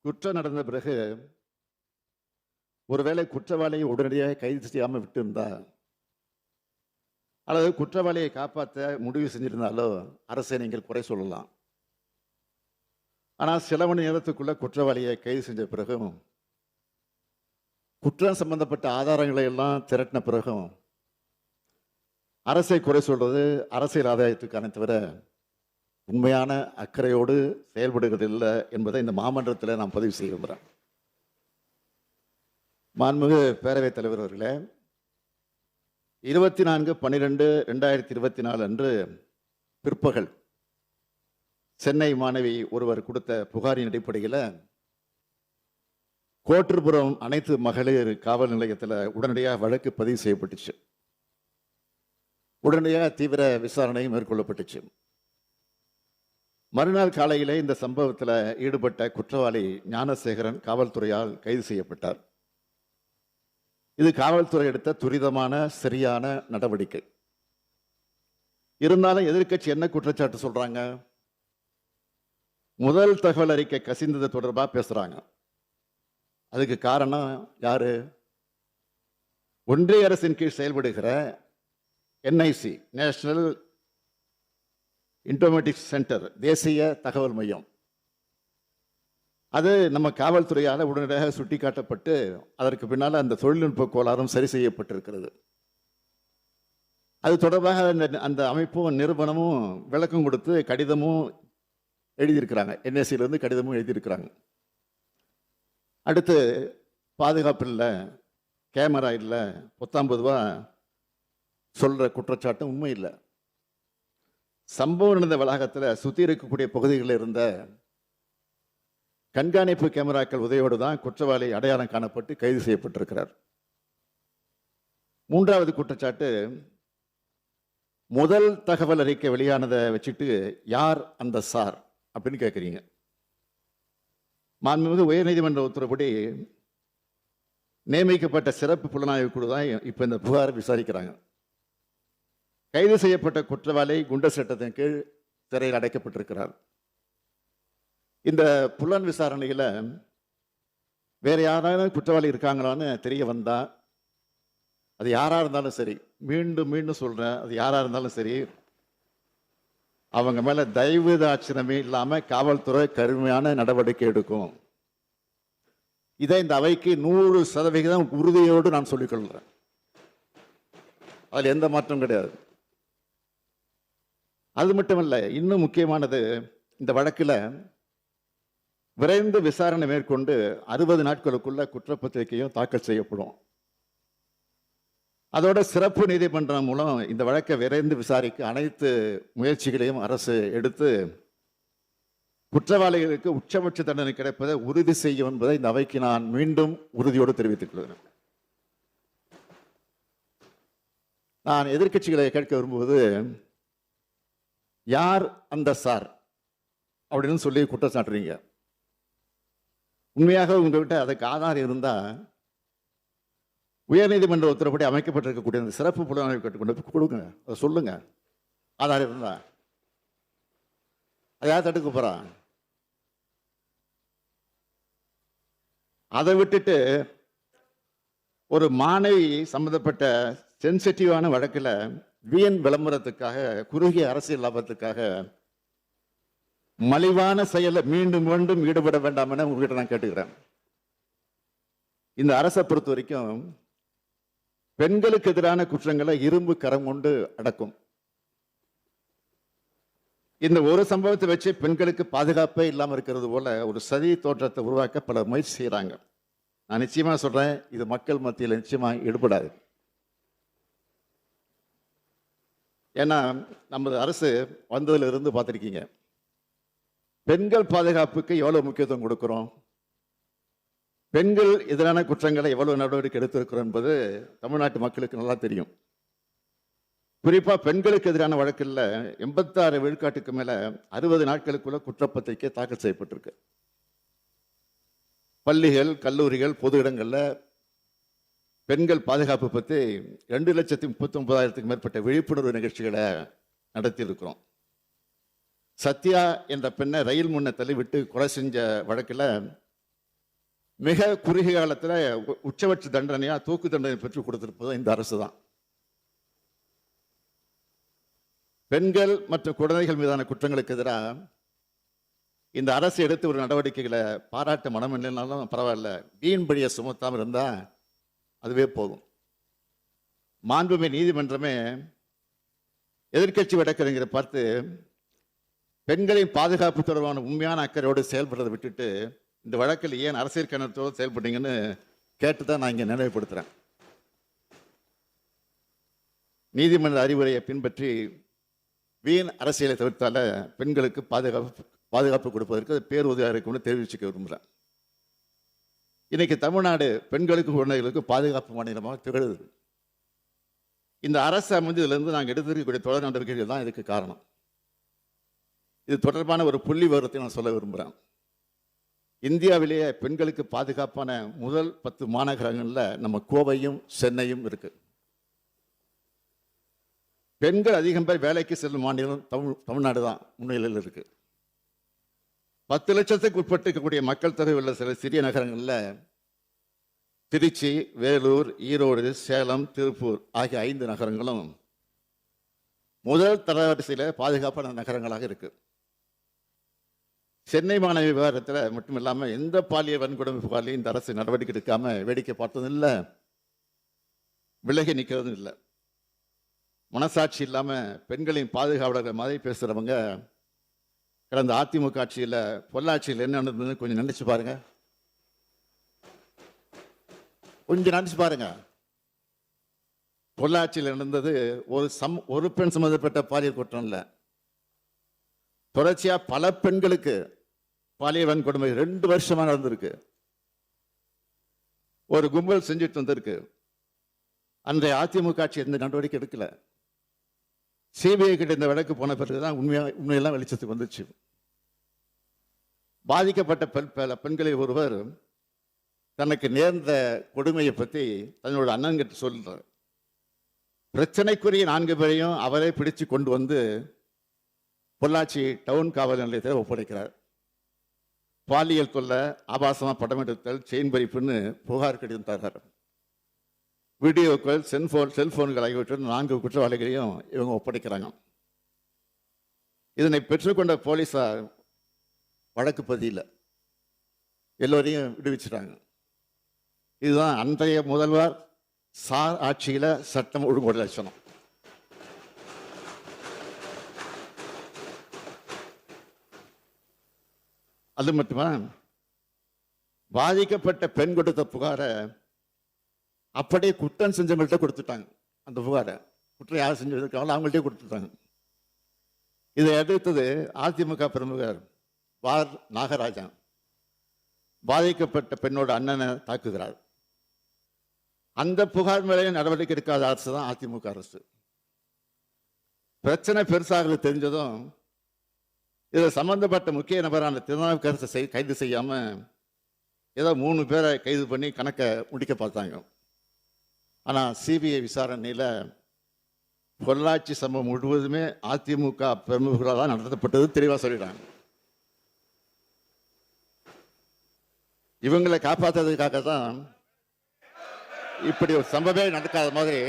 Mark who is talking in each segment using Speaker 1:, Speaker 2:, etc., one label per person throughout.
Speaker 1: குற்றம் நடந்த பிறகு ஒருவேளை குற்றவாளியை உடனடியாக கைது செய்யாமல் விட்டிருந்தா அல்லது குற்றவாளியை காப்பாற்ற முடிவு செஞ்சிருந்தாலோ அரசை நீங்கள் குறை சொல்லலாம். ஆனால் சில மணி நேரத்துக்குள்ள குற்றவாளியை கைது செஞ்ச பிறகும் குற்றம் சம்பந்தப்பட்ட ஆதாரங்களை எல்லாம் திரட்டின பிறகும் அரசை குறை சொல்றது அரசியல் ஆதாயத்துக்கான தவிர உண்மையான அக்கறையோடு செயல்படுவதில்லை என்பதை இந்த மாமன்றத்தில் நான் பதிவு செய்ய விரும்புகிறேன். மாண்புமிகு பேரவைத் தலைவர் அவர்களே, 24/12/2024 அன்று பிற்பகல் சென்னை மாணவி ஒருவர் கொடுத்த புகாரின் அடிப்படையில் கோட்டூர்புரம் அனைத்து மகளிர் காவல் நிலையத்தில் உடனடியாக வழக்கு பதிவு செய்யப்பட்டுச்சு. உடனடியாக தீவிர விசாரணை மேற்கொள்ளப்பட்டுச்சு. மறுநாள் காலையிலே இந்த சம்பவத்தில் ஈடுபட்ட குற்றவாளி ஞானசேகரன் காவல்துறையால் கைது செய்யப்பட்டார். இது காவல்துறை எடுத்த துரிதமான சரியான நடவடிக்கை. இருந்தாலும் எதிர்க்கட்சி என்ன குற்றச்சாட்டு சொல்றாங்க? முதல் தகவல் அறிக்கை கசிந்தது தொடர்பாக பேசுறாங்க. அதுக்கு காரணம் யாரு? ஒன்றிய அரசின் கீழ் செயல்படுகிற என்ஐசி, நேஷனல் இன்ஃபர்மேட்டிக்ஸ் சென்டர், தேசிய தகவல் மையம். அது நம்ம காவல்துறையால் உடனடியாக சுட்டிக்காட்டப்பட்டு அதற்கு பின்னால் அந்த தொழில்நுட்ப கோளாறும் சரி செய்யப்பட்டிருக்கிறது. அது தொடர்பாக அந்த அமைப்பும் நிறுவனமும் விளக்கம் கொடுத்து கடிதமும் எழுதியிருக்கிறாங்க. என்எஸ்சியிலிருந்து கடிதமும் எழுதியிருக்கிறாங்க. அடுத்து பாதுகாப்பு இல்லை, கேமரா இல்லை, 19 ரூபா சொல்ற குற்றச்சாட்டும் உண்மை இல்லை. சம்பவம் நடந்த வளாகத்தில் சுற்றி இருக்கக்கூடிய பகுதிகளில் இருந்த கண்காணிப்பு கேமராக்கள் உதவியோடு தான் குற்றவாளி அடையாளம் காணப்பட்டு கைது செய்யப்பட்டிருக்கிறார். மூன்றாவது குற்றச்சாட்டு, முதல் தகவல் அறிக்கை வெளியானதை வச்சுட்டு யார் அந்த சார் அப்படின்னு கேட்குறீங்க. மாண்புமிகு உயர்நீதிமன்ற உத்தரவுப்படி நியமிக்கப்பட்ட சிறப்பு புலனாய்வு குழு தான் இப்போ இந்த புகாரை விசாரிக்கிறாங்க. கைது செய்யப்பட்ட குற்றவாளி குண்டர் சட்டத்தின் கீழ் சிறையில் அடைக்கப்பட்டிருக்கிறார். இந்த புலன் விசாரணையில் வேற யாராவது குற்றவாளி இருக்காங்களான்னு தெரிய வந்தா, அது யாரா இருந்தாலும் சரி, மீண்டும் மீண்டும் சொல்றேன், அது யாரா இருந்தாலும் சரி, அவங்க மேல தயவு தாட்சணமே இல்லாம காவல்துறை கடுமையான நடவடிக்கை எடுக்கும். இதை இந்த அவைக்கு 100% உறுதியோடு நான் சொல்லிக்கொள்கிறேன். அதில் எந்த மாற்றம் கிடையாது. அது மட்டுமல்ல, இன்னும் முக்கியமானது, இந்த வழக்கில் விரைந்து விசாரணை மேற்கொண்டு 60 நாட்களுக்குள்ள குற்றப்பத்திரிகையும் தாக்கல் செய்யப்படும். அதோட சிறப்பு நீதிமன்றம் மூலம் இந்த வழக்கை விரைந்து விசாரிக்க அனைத்து முயற்சிகளையும் அரசு எடுத்து குற்றவாளிகளுக்கு உச்சபட்ச தண்டனை கிடைப்பதை உறுதி செய்யும் என்பதை இந்த அவைக்கு நான் மீண்டும் உறுதியோடு தெரிவித்துக் கொள்கிறேன். நான் எதிர்க்கட்சிகளை கேட்க விரும்புவது, யார் அந்த சார் அப்படின்னு சொல்லி குற்றம் சாட்டுறீங்க. உண்மையாக உங்ககிட்ட அதுக்கு ஆதாரம் இருந்தா உயர்நீதிமன்ற உத்தரவுப்படி அமைக்கப்பட்டிருக்கக்கூடிய அந்த சிறப்பு புலனாய்வு கட்டுக்கொண்டு கொடுங்க, அதை சொல்லுங்க. ஆதாரம் இருந்தா அதை யார் தடுக்க போறா? அதை விட்டுட்டு ஒரு மாணவி சம்பந்தப்பட்ட சென்சிட்டிவான வழக்கில் வீண் விளம்பரத்துக்காக, குறுகிய அரசியல் லாபத்துக்காக மலிவான செயலை மீண்டும் மீண்டும் ஈடுபட வேண்டாம் என உங்ககிட்ட நான் கேட்டுக்கிறேன். இந்த அரசை பொறுத்த வரைக்கும் பெண்களுக்கு எதிரான குற்றங்களை இரும்பு கரம் கொண்டு அடக்கும். இந்த ஒரு சம்பவத்தை வச்சு பெண்களுக்கு பாதுகாப்பே இல்லாமல் இருக்கிறது போல ஒரு சதி தோற்றத்தை உருவாக்க பல முயற்சி செய்யறாங்க. நான் நிச்சயமா சொல்றேன், இது மக்கள் மத்தியில் நிச்சயமா ஈடுபடாது. ஏன்னா நமது அரசு வந்ததுல இருந்து பார்த்திருக்கீங்க, பெண்கள் பாதுகாப்புக்கு எவ்வளவு முக்கியத்துவம் கொடுக்கிறோம், பெண்கள் எதிரான குற்றங்களை எவ்வளவு நடவடிக்கை எடுத்திருக்கிறோம் என்பது தமிழ்நாட்டு மக்களுக்கு நல்லா தெரியும். குறிப்பா பெண்களுக்கு எதிரான வழக்கில் 86 விழுக்காட்டுக்கு மேல 60 நாட்களுக்குள்ள குற்றப்பத்திரிகை தாக்கல் செய்யப்பட்டிருக்கு. பள்ளிகள், கல்லூரிகள், பொது இடங்கள்ல பெண்கள் பாதுகாப்பு பற்றி 2,39,000க்கு மேற்பட்ட விழிப்புணர்வு நிகழ்ச்சிகளை நடத்தி இருக்கிறோம். சத்யா என்ற பெண்ணை ரயில் முன்ன தள்ளிவிட்டு கொலை செஞ்ச வழக்கில் மிக குறுகிய காலத்தில் உச்சபட்ச தண்டனையா தூக்கு தண்டனை பெற்றுக் கொடுத்திருப்பது இந்த அரசு தான். பெண்கள் மற்றும் குழந்தைகள் மீதான குற்றங்களுக்கு எதிராக இந்த அரசு எடுத்து ஒரு நடவடிக்கைகளை பாராட்ட மனம் இல்லைனாலும் பரவாயில்ல, வீண்படியை சுமத்தாமல் இருந்தா அதுவே போதும். மாண்புமிகு நீதிமன்றமே எதிர்க்கட்சி வழக்கறிஞரை பார்த்து பெண்களின் பாதுகாப்பு தொடர்பான உண்மையான அக்கறையோடு செயல்படுறதை விட்டுட்டு இந்த வழக்கில் ஏன் அரசியல் கணத்தோடு செயல்பட்டீங்கன்னு கேட்டு தான் நான் இங்கே நினைவுபடுத்துகிறேன். நீதிமன்ற அறிவுரையை பின்பற்றி வீண் அரசியலை தவிர்த்தால பெண்களுக்கு பாதுகாப்பு கொடுப்பதற்கு அது பேருதவியாக இருக்கும்னு தெரிவிச்சுக்க விரும்புகிறேன். இன்னைக்கு தமிழ்நாடு பெண்களுக்கும் குழந்தைகளுக்கும் பாதுகாப்பு மாநிலமாக திகழுது. இந்த அரசு அமைந்ததிலிருந்து நாங்கள் எடுத்திருக்கக்கூடிய தொடர் நடவடிக்கைகள் தான் இதுக்கு காரணம். இது தொடர்பான ஒரு புள்ளி விவரத்தை நான் சொல்ல விரும்புகிறேன். இந்தியாவிலேயே பெண்களுக்கு பாதுகாப்பான முதல் 10 மாநகரங்களில் நம்ம கோவையும் சென்னையும் இருக்கு. பெண்கள் அதிகம் பேர் வேலைக்கு செல்லும் மாநிலம் தமிழ்நாடு தான் முன்னிலையில் இருக்கு. 10 லட்சத்துக்கு உட்பட்டு இருக்கக்கூடிய மக்கள் தொகை உள்ள சில சிறிய நகரங்களில் திருச்சி, வேலூர், ஈரோடு, சேலம், திருப்பூர் ஆகிய 5 நகரங்களும் முதல் தரவரிசையில் பாதுகாப்பான நகரங்களாக இருக்கு. சென்னை மாணவி விவகாரத்தில் மட்டும் இல்லாமல் எந்த பாலியல் வன்கொடுமை புகாரிலையும் இந்த அரசு நடவடிக்கை எடுக்காம வேடிக்கை பார்த்ததும் இல்லை, விலகி நிற்கிறதும் இல்லை. மனசாட்சி இல்லாமல் பெண்களின் பாதுகாவலர்கள் மாதிரி பேசுகிறவங்க கடந்த அதிமுக ஆட்சியில் பொள்ளாச்சியில் என்ன நடந்ததுன்னு கொஞ்சம் நினைச்சு பாருங்க. பொள்ளாச்சியில் நடந்தது ஒரு பெண் சம்பந்தப்பட்ட பாலியல் குற்றம் இல்லை, தொடர்ச்சியா பல பெண்களுக்கு பாலியல் வன்கொடுமை 2 வருஷமா நடந்திருக்கு. ஒரு கும்பல் செஞ்சுட்டு வந்திருக்கு. அன்றைய அதிமுக ஆட்சி எந்த நடவடிக்கை எடுக்கல. சிபிஐ கிட்ட இந்த வழக்கு போன பிறகுதான் உண்மையெல்லாம் வெளிச்சத்துக்கு வந்துச்சு. பாதிக்கப்பட்ட பெண்களில் ஒருவர் தனக்கு நேர்ந்த கொடுமையை பற்றி தன்னோட அண்ணன்கிட்ட சொல்றார். பிரச்சனைக்குரிய 4 பேரையும் அவரே பிடிச்சு கொண்டு வந்து பொள்ளாச்சி டவுன் காவல் நிலையத்தில் ஒப்படைக்கிறார். பாலியல் தொல்லை, ஆபாசமா படம் எடுத்தல், செயின் பறிப்புன்னு புகார் கடிதம் தர்றார். வீடியோக்கள், செல்போன்கள் ஆகியவற்றில் 4 குற்றவாளிகளையும் இவங்க ஒப்படைக்கிறாங்க. இதனை பெற்றுக்கொண்ட போலீசார் வழக்கு பதியல, எல்லோரையும் விடுவிச்சிட்டாங்க. இதுதான் அன்றைய முதல்வர் சார் ஆட்சியில சட்டம் ஒழுங்கு லட்சணம். அது மட்டுமா, பாதிக்கப்பட்ட பெண் கொடுத்த புகாரை அப்படியே குற்றம் செஞ்சவங்கள்ட்ட கொடுத்துட்டாங்க. அந்த புகாரை குற்றம் யார் செஞ்சிருக்காங்களோ அவங்கள்ட்டே கொடுத்துட்டாங்க. இதை அடுத்தது அதிமுக பிரமுகர் வார் நாகராஜன் பாதிக்கப்பட்ட பெண்ணோட அண்ணனை தாக்குகிறார். அந்த புகார் மேலே நடவடிக்கை எடுக்காத அரசு தான் அதிமுக அரசு. பிரச்சனை பெருசாக தெரிஞ்சதும் இதில் சம்பந்தப்பட்ட முக்கிய நபரான திருநாவுக்கரசை கைது செய்யாம ஏதோ 3 பேரை கைது பண்ணி கணக்கை முடிக்க பார்த்தாங்க. ஆனால் சிபிஐ விசாரணையில் பொள்ளாச்சி சம்பவம் முழுவதுமே அதிமுக பிரமுகர்களால் தான் நடத்தப்பட்டது தெளிவாக சொல்லிட்டாங்க. இவங்களை காப்பாற்றுறதுக்காக தான் இப்படி ஒரு சம்பவமே நடக்காத மாதிரி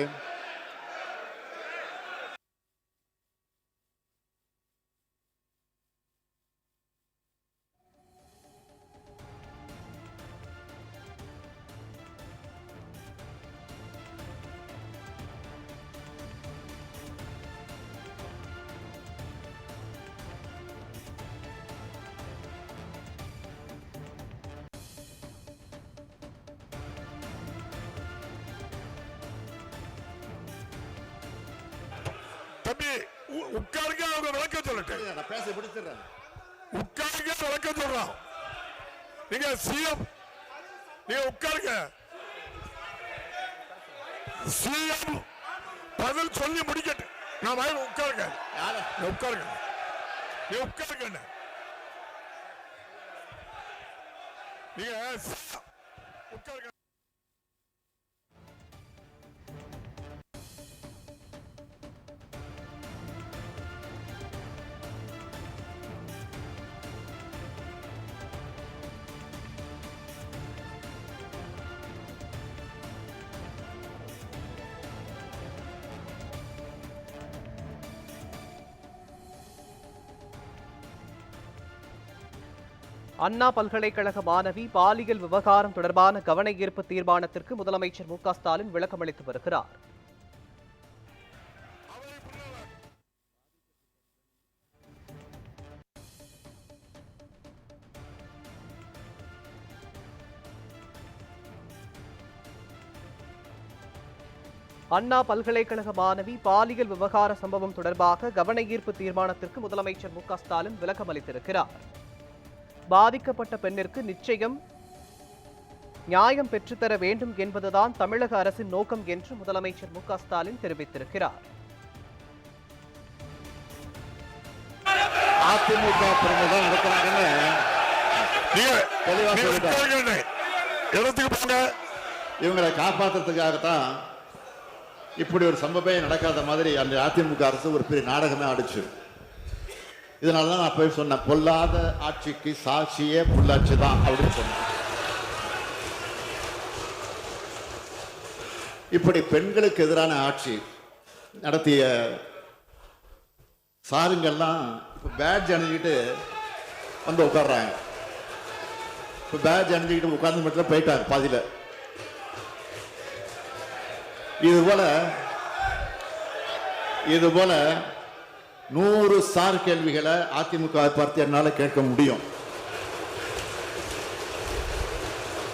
Speaker 2: தம்பி உட்காருங்க, அவங்க விளக்கம் சொல்லட்டு.
Speaker 1: நான் பேச முடிச்சிடுறேன்.
Speaker 2: உட்காருங்க, விளக்கம் சொல்றான். நீங்க சிஎம், நீங்க உட்காருங்க. சிஎம் பதில் சொல்லி முடிக்கட்டு. நான் வாயில் உட்காருங்க, உட்காருங்க, நீ உட்காருங்க. நீங்க உட்காருங்க.
Speaker 3: அண்ணா பல்கலைக்கழக மாணவி பாலியல் விவகாரம் தொடர்பான கவன ஈர்ப்பு தீர்மானத்திற்கு முதலமைச்சர் மு.க.ஸ்டாலின் விளக்கமளித்து வருகிறார். அண்ணா பல்கலைக்கழக மாணவி பாலியல் விவகார சம்பவம் தொடர்பாக கவன ஈர்ப்பு தீர்மானத்திற்கு முதலமைச்சர் மு.க.ஸ்டாலின் விளக்கம் அளித்திருக்கிறார். பாதிக்கப்பட்ட பெண்ணிற்கு நிச்சயம் நியாயம் பெற்றுத்தர வேண்டும் என்பதுதான் தமிழக அரசின் நோக்கம் என்று முதலமைச்சர் மு.க.ஸ்டாலின் தெரிவித்திருக்கிறார்.
Speaker 1: அதிமுக பிரமுகர் நடக்கிறாங்கன்னு தெளிவா சொல்லிட்டாங்க. இவங்களை காப்பாற்றுறதுக்காகத்தான் இப்படி ஒரு சம்பவமே நடக்காத மாதிரி அந்த அதிமுக அரசு ஒரு பெரிய நாடகமே ஆடிச்சு. இதனாலதான் நான் போய் சொன்னேன், பொல்லாத ஆட்சிக்கு சாட்சியே புள்ளாட்சி தான் அப்படின்னு சொன்னேன். இப்படி பெண்களுக்கு எதிரான ஆட்சி நடத்திய சாருங்கள்லாம் இப்போ பேட்ஜ் அணிஞ்சிக்கிட்டு வந்து உட்கார்றாங்க. இப்போ பேட்ஜ் அணிஞ்சிக்கிட்டு உட்கார்ந்து மட்டும் போயிட்டாங்க பாதியில். இது போல 100 சார் கேள்விகளை அதிமுக பார்த்து என்னால் கேட்க முடியும்.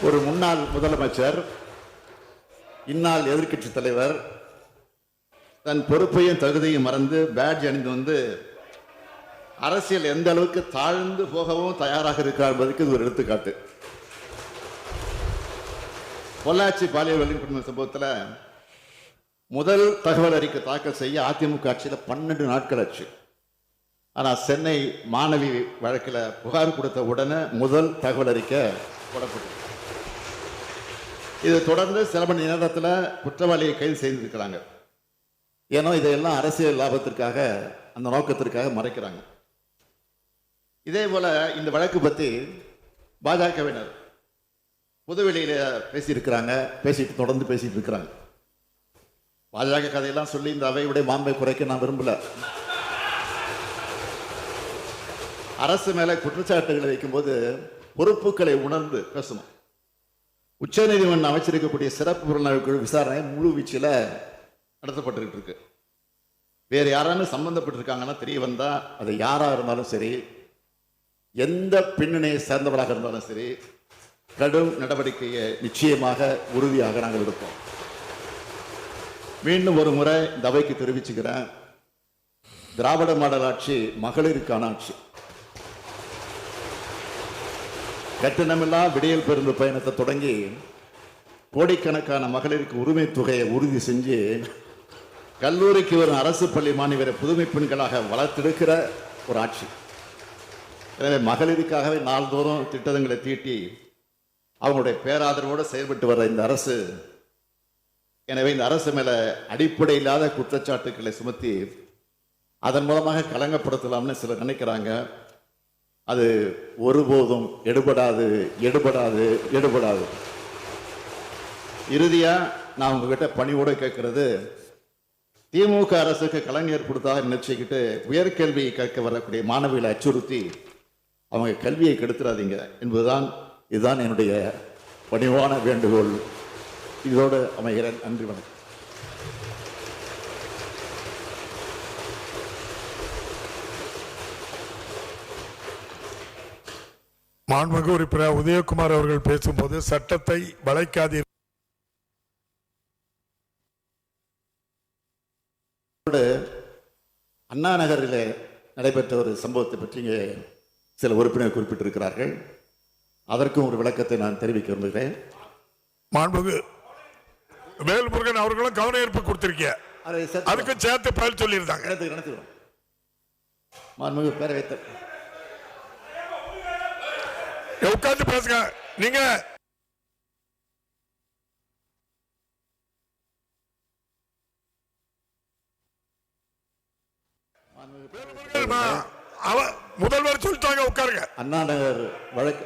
Speaker 1: ஒரு முன்னாள் முதலமைச்சர், இந்நாள் எதிர்க்கட்சி தலைவர் தன் பொறுப்பையும் தகுதியும் மறந்து பேட்ஜ் அணிந்து வந்து அரசியல் எந்த அளவுக்கு தாழ்ந்து போகவும் தயாராக இருக்கிறார் என்பதற்கு இது ஒரு எடுத்துக்காட்டு. பொள்ளாச்சி பாலியல் வன்கொடுமை சம்பவத்தில் முதல் தகவல் அறிக்கை தாக்கல் செய்ய அதிமுக ஆட்சியில் 12 நாட்கள் ஆச்சு. ஆனால் சென்னை மாணவி வழக்கில் புகார் கொடுத்த உடனே முதல் தகவல் அறிக்கை போடப்பட்டது. இது தொடர்ந்து சில மணி நேரத்தில் குற்றவாளியை கைது செய்திருக்கிறாங்க. ஏன்னா இதையெல்லாம் அரசியல் லாபத்திற்காக, அந்த நோக்கத்திற்காக மறைக்கிறாங்க. இதே போல இந்த வழக்கு பற்றி பாஜகவினர் புதுவெளியில் பேசியிருக்கிறாங்க, தொடர்ந்து பேசிட்டு இருக்கிறாங்க. பாஜக கதையெல்லாம் சொல்லி இந்த அவையுடைய மாண்பை குறைக்க நான் விரும்பல. அரசு மேல குற்றச்சாட்டுகளை வைக்கும்போது பொறுப்புகளை உணர்ந்து பேசணும். உச்சநீதிமன்றம் அமைச்சிருக்கக்கூடிய சிறப்பு புலனாய்வு குழு விசாரணை முழு வீச்சில் நடத்தப்பட்டு இருக்கு. வேறு யாராலும் சம்பந்தப்பட்டிருக்காங்கன்னா தெரிய வந்தா அது யாரா இருந்தாலும் சரி, எந்த பின்னணியை சேர்ந்தவராக இருந்தாலும் சரி, கடும் நடவடிக்கையை நிச்சயமாக உறுதியாக நாங்கள் எடுப்போம். மீண்டும் ஒரு முறை இந்த அவைக்கு தெரிவிச்சுக்கிறேன், திராவிட மாடல் ஆட்சி மகளிருக்கான ஆட்சி. கட்டணமில்லா விடியல் பேருந்து பயணத்தை தொடங்கி கோடிக்கணக்கான மகளிருக்கு உரிமை தொகையை உறுதி செஞ்சு கல்லூரிக்கு வரும் அரசு பள்ளி மாணவரை புதுமை பெண்களாக வளர்த்தெடுக்கிற ஒரு ஆட்சி. எனவே மகளிருக்காகவே நாள்தோறும் திட்டங்களை தீட்டி அவங்களுடைய பேராதரவோடு செயல்பட்டு வர இந்த அரசு, எனவே இந்த அரசு மேல அடிப்படை இல்லாத குற்றச்சாட்டுக்களை சுமத்தி அதன் மூலமாக களங்கப்படுத்தலாம்னு சிலர் நினைக்கிறாங்க. அது ஒருபோதும் எடுபடாது. இறுதியா நான் உங்ககிட்ட பணிவோடு கேட்கிறது, திமுக அரசுக்கு கலைஞர் கொடுத்தா நினைச்சுக்கிட்டு உயர்கல்வியை கேட்க வரக்கூடிய மாணவிகளை அச்சுறுத்தி அவங்க கல்வியை கெடுத்துறாதீங்க என்பதுதான், இதுதான் என்னுடைய பணிவான வேண்டுகோள். இதோடு அமைகிறேன். நன்றி, வணக்கம்.
Speaker 2: மாண்புமிகு உறுப்பினர் உதயகுமார் அவர்கள் பேசும்போது சட்டத்தை வளைக்காதீர்கள்.
Speaker 1: அண்ணா நகரில் நடைபெற்ற ஒரு சம்பவத்தை பற்றி இங்கே சில உறுப்பினர் குறிப்பிட்டிருக்கிறார்கள். அதற்கும் ஒரு விளக்கத்தை நான் தெரிவிக்க விரும்புகிறேன்.
Speaker 2: மாண்புமிகு வேல்முருகன் அவர்களும் கவன ஈர்ப்பு கொடுத்திருக்கீங்க, அதுக்கு சேர்த்து பதில் சொல்லியிருந்தாங்க.
Speaker 1: மாண்புமிகு பேரவைத்
Speaker 2: உட்கார்ந்து பேசுங்க. நீங்க முதல்வர் சொல்லிட்டாங்க, உட்காருங்க.
Speaker 1: அண்ணா நகர் வழக்கு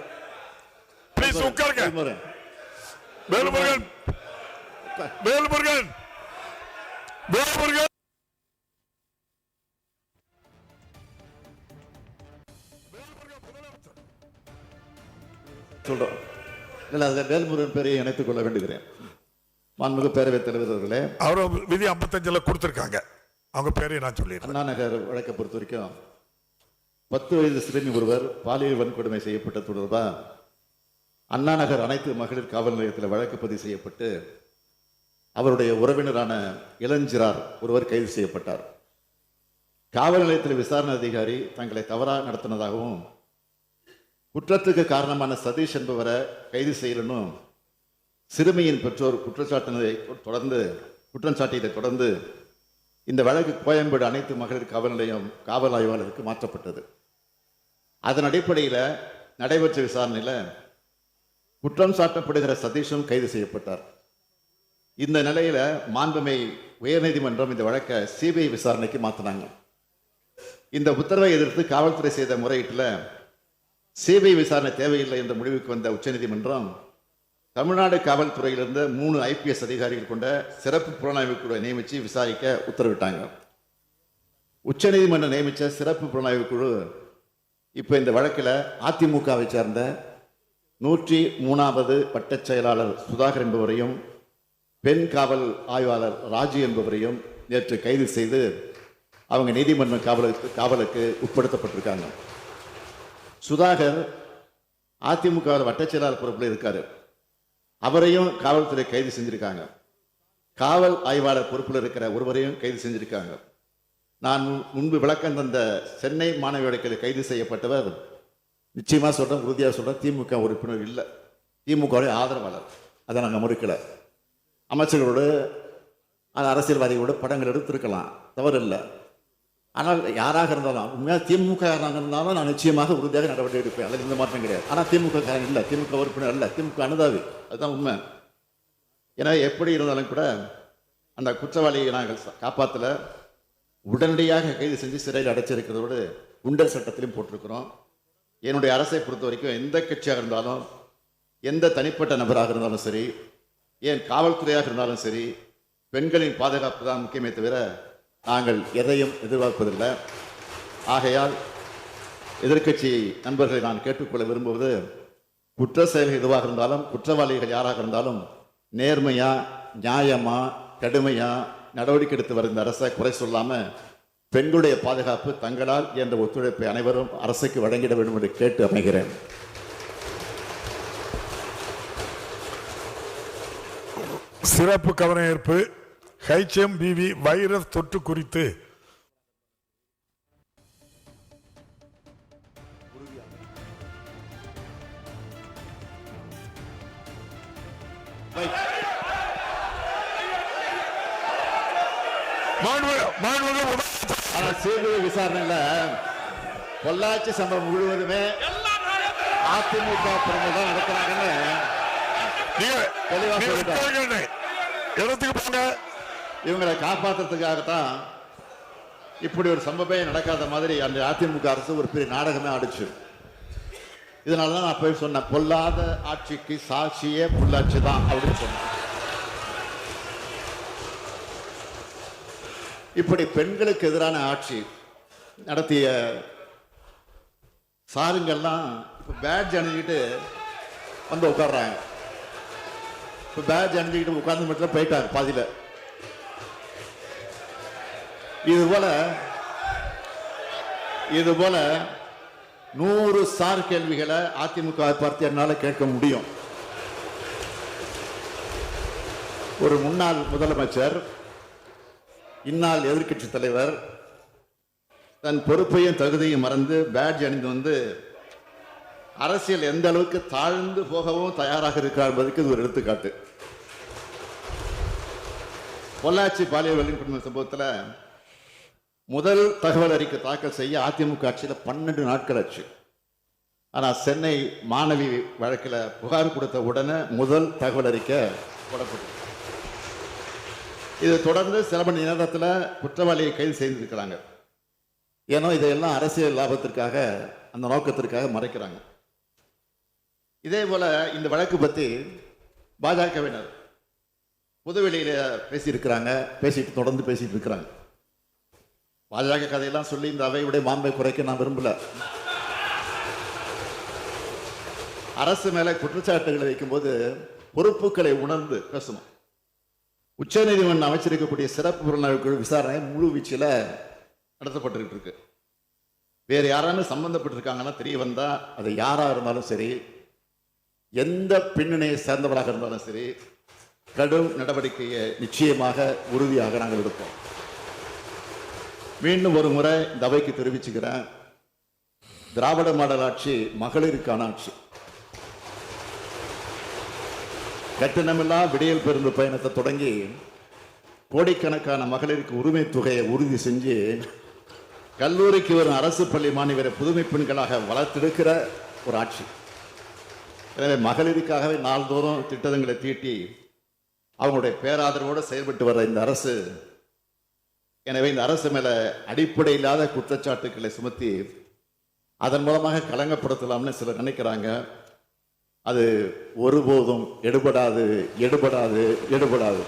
Speaker 2: பிளீஸ் உட்காருங்க. வேல்முருகன் வேல்முருகன் வேல்முருகன்
Speaker 1: சொல்றோம். இல்லை, அதில் வேல்முருகன் பேரையை இணைத்துக் கொள்ள வேண்டுகிறேன். மாண்புமிகு பேரவைத் தலைவர் அவர்களே,
Speaker 2: அவரும் விதி 55 கொடுத்திருக்காங்க. அவங்க பேரையும் நான் சொல்லிடுறேன்.
Speaker 1: அண்ணா நகர் வழக்கை பொறுத்த வரைக்கும் 10 வயது சிறுமி ஒருவர் பாலியல் வன்கொடுமை செய்யப்பட்ட தொடர்பா அண்ணா நகர் அனைத்து மகளிர் காவல் நிலையத்தில் வழக்கு பதிவு செய்யப்பட்டு அவருடைய உறவினரான இளஞ்சிறார் ஒருவர் கைது செய்யப்பட்டார். காவல் நிலையத்தில் விசாரணை அதிகாரி தங்களை தவறாக நடத்தினதாகவும் குற்றத்துக்கு காரணமான சதீஷ் என்பவரை கைது செய்யலனும் சிறுமியின் பெற்றோர் குற்றம் சாட்டியதை தொடர்ந்து இந்த வழக்கு கோயம்பேடு அனைத்து மகளிர் காவல் நிலையம் காவல் ஆய்வாளருக்கு மாற்றப்பட்டது. அதன் அடிப்படையில் நடைபெற்ற விசாரணையில் குற்றம் சாட்டப்படுகிற சதீஷும் கைது செய்யப்பட்டார். இந்த நிலையில மாண்புமை உயர்நீதிமன்றம் இந்த வழக்கை சிபிஐ விசாரணைக்கு மாற்றினாங்க. இந்த உத்தரவை எதிர்த்து காவல்துறை செய்த முறையீட்டில் சிபிஐ விசாரணை தேவையில்லை என்ற முடிவுக்கு வந்த உச்சநீதிமன்றம் தமிழ்நாடு காவல்துறையிலிருந்து 3 IPS அதிகாரிகள் கொண்ட சிறப்பு புலனாய்வு குழுவை நியமித்து விசாரிக்க உத்தரவிட்டாங்க. உச்சநீதிமன்றம் நியமித்த சிறப்பு புலனாய்வு குழு இப்போ இந்த வழக்கில் அதிமுகவை சேர்ந்த 103வது வட்டச் செயலாளர் சுதாகர் என்பவரையும் பெண் காவல் ஆய்வாளர் ராஜு என்பவரையும் நேற்று கைது செய்து அவங்க நீதிமன்ற காவலுக்கு உட்படுத்தப்பட்டிருக்காங்க. சுதாகர் அதிமுக வட்டச் செயலாளர் பொறுப்பில் இருக்காரு. அவரையும் காவல்துறை கைது செஞ்சிருக்காங்க. காவல் ஆய்வாளர் பொறுப்பில் இருக்கிற ஒருவரையும் கைது செஞ்சிருக்காங்க. நான் முன்பு விளக்கம் தந்த சென்னை மாணவி வழக்கில் கைது செய்யப்பட்டவர் நிச்சயமாக சொல்கிறேன், உறுதியாக சொல்கிறேன், திமுக உறுப்பினர் இல்லை, திமுகவுடைய ஆதரவாளர். அதை நாங்கள் மறுக்கலை. அமைச்சர்களோடு அரசியல்வாதிகளோடு படங்கள் எடுத்திருக்கலாம், தவறு இல்லை. ஆனால் யாராக இருந்தாலும் உண்மையாக திமுக இருந்தாலும் நான் நிச்சயமாக உறுதியாக நடவடிக்கை எடுப்பேன். அதில் எந்த மாற்றம் கிடையாது. ஆனால் திமுக இல்லை, திமுக உறுப்பினர் அல்ல, திமுக அனுதாவி, அதுதான் உண்மை. ஏன்னா எப்படி இருந்தாலும் கூட அந்த குற்றவாளியை நாங்கள் காப்பாற்றல, உடனடியாக கைது செஞ்சு சிறையில் அடைச்சிருக்கிறதோடு குண்டர் சட்டத்திலையும் போட்டிருக்கிறோம். என்னுடைய அரசை பொறுத்த வரைக்கும் எந்த கட்சியாக இருந்தாலும் எந்த தனிப்பட்ட நபராக இருந்தாலும் சரி, ஏன் காவல்துறையாக இருந்தாலும் சரி, பெண்களின் பாதுகாப்பு தான் முக்கியமே தவிர நாங்கள் எதையும் எதிர்பார்ப்பதில்லை. ஆகையால் எதிர்க்கட்சி நண்பர்களை நான் கேட்டுக்கொள்ள விரும்புவது, குற்ற செயல்கள் எதுவாக இருந்தாலும் குற்றவாளிகள் யாராக இருந்தாலும் நேர்மையா நியாயமா கடுமையா நடவடிக்கை எடுத்து வருகிற அரசை குறை சொல்லாமல் பெண்களுடைய பாதுகாப்பு தங்களால் என்ற ஒத்துழைப்பை அனைவரும் அரசுக்கு வழங்கிட வேண்டும் என்று கேட்டு அமைகிறேன்.
Speaker 2: சிறப்பு கவன ஈர்ப்பு HMPV வைரஸ் தொற்று குறித்து
Speaker 1: சிபிஐ விசாரணையில பொள்ளாச்சி சம்பவம் முழுவதுமே அதிமுக பிரமுகர் தான் நடக்கிறாங்கன்னு தெளிவா சொல்லிட்டாங்க. இவங்களை காப்பாற்றுறதுக்காகத்தான் இப்படி ஒரு சம்பவமே நடக்காத மாதிரி அந்த அதிமுக அரசு ஒரு பெரிய நாடகமே ஆடிச்சு. இதனாலதான் நான் போய் சொன்னேன், பொல்லாத ஆட்சிக்கு சாட்சியே பொள்ளாச்சி தான் அப்படின்னு சொன்னேன். இப்படி பெண்களுக்கு எதிரான ஆட்சி நடத்திய சாருங்கள்லாம் இப்போ பேட்ஜ் அணிஞ்சிக்கிட்டு வந்து உட்கார்றாங்க. இப்போ பேட்ஜ் அணிஞ்சிக்கிட்டு உட்கார்ந்து மட்டும் போயிட்டாங்க பாதியில். இதுபோல 100 சார் கேள்விகளை அதிமுக பார்த்து என்னால் கேட்க முடியும். ஒரு முன்னாள் முதலமைச்சர், இந்நாள் எதிர்க்கட்சி தலைவர் தன் பொறுப்பையும் தகுதியும் மறந்து பேட்ஜ் அணிந்து வந்து அரசியல் எந்த அளவுக்கு தாழ்ந்து போகவும் தயாராக இருக்கிறார் என்பதற்கு இது ஒரு எடுத்துக்காட்டு. பொள்ளாச்சி பாலியல் வன்கொடுமை சம்பவத்தில் முதல் தகவல் அறிக்கை தாக்கல் செய்ய அதிமுக ஆட்சியில் 12 நாட்கள் ஆச்சு. ஆனால் சென்னை மாணவி வழக்கில் புகார் கொடுத்த உடனே முதல் தகவல் அறிக்கை போடப்பட்டது. இது தொடர்ந்து சில மணி நேரத்தில் குற்றவாளியை கைது செய்திருக்கிறாங்க. ஏன்னா இதையெல்லாம் அரசியல் லாபத்திற்காக, அந்த நோக்கத்திற்காக மறைக்கிறாங்க. இதே போல இந்த வழக்கு பற்றி பாஜகவினர் பொதுவெளியில் பேசியிருக்கிறாங்க, தொடர்ந்து பேசிட்டு இருக்கிறாங்க. பாஜக கதையெல்லாம் சொல்லி இந்த அவையுடைய மாண்பை குறைக்க நான் விரும்பல. அரசு மேல குற்றச்சாட்டுகளை வைக்கும்போது பொறுப்புகளை உணர்ந்து பேசணும். உச்சநீதிமன்றம் அமைச்சிருக்கக்கூடிய சிறப்பு புலனாய்வு குழு விசாரணை முழு வீச்சில் நடத்தப்பட்டு இருக்கு. வேறு யாராலும் சம்பந்தப்பட்டிருக்காங்கன்னா தெரிய வந்தா அது யாரா இருந்தாலும் சரி, எந்த பின்னணியை சேர்ந்தவராக இருந்தாலும் சரி, கடும் நடவடிக்கையை நிச்சயமாக உறுதியாக நாங்கள் எடுப்போம். மீண்டும் ஒரு முறை இந்த அவைக்கு தெரிவிச்சுக்கிறேன், திராவிட மாடல் ஆட்சி மகளிருக்கான ஆட்சி. கட்டணமில்லா விடியல் பேருந்து பயணத்தை தொடங்கி கோடிக்கணக்கான மகளிருக்கு உரிமை தொகையை உறுதி செஞ்சு கல்லூரிக்கு வரும் அரசு பள்ளி மாணவரை புதுமை பெண்களாக வளர்த்தெடுக்கிற ஒரு ஆட்சி. எனவே மகளிருக்காகவே நாள்தோறும் திட்டங்களை தீட்டி அவங்களுடைய பேராதரவோடு செயல்பட்டு வர்ற இந்த அரசு, எனவே இந்த அரசு மேல அடிப்படை இல்லாத குற்றச்சாட்டுக்களை சுமத்தி அதன் மூலமாக களங்கப்படுத்தலாம்னு சிலர் நினைக்கிறாங்க. அது ஒருபோதும் எடுபடாது, எடுபடாது, எடுபடாது.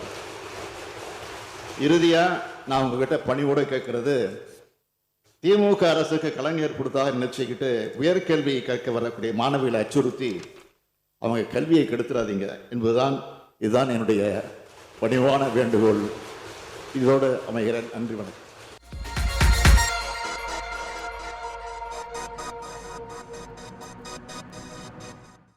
Speaker 1: இறுதியா நான் உங்ககிட்ட பணிவோடு கேட்கிறது, திமுக அரசுக்கு கலைஞர் கொடுத்ததாக நினைச்சுக்கிட்டு உயர்கல்வியை கேட்க வரக்கூடிய மாணவிகளை அச்சுறுத்தி அவங்க கல்வியை கெடுத்துறாதீங்க என்பதுதான் இதுதான் என்னுடைய பணிவான வேண்டுகோள். இதோடு அமைகிறேன். நன்றி, வணக்கம்.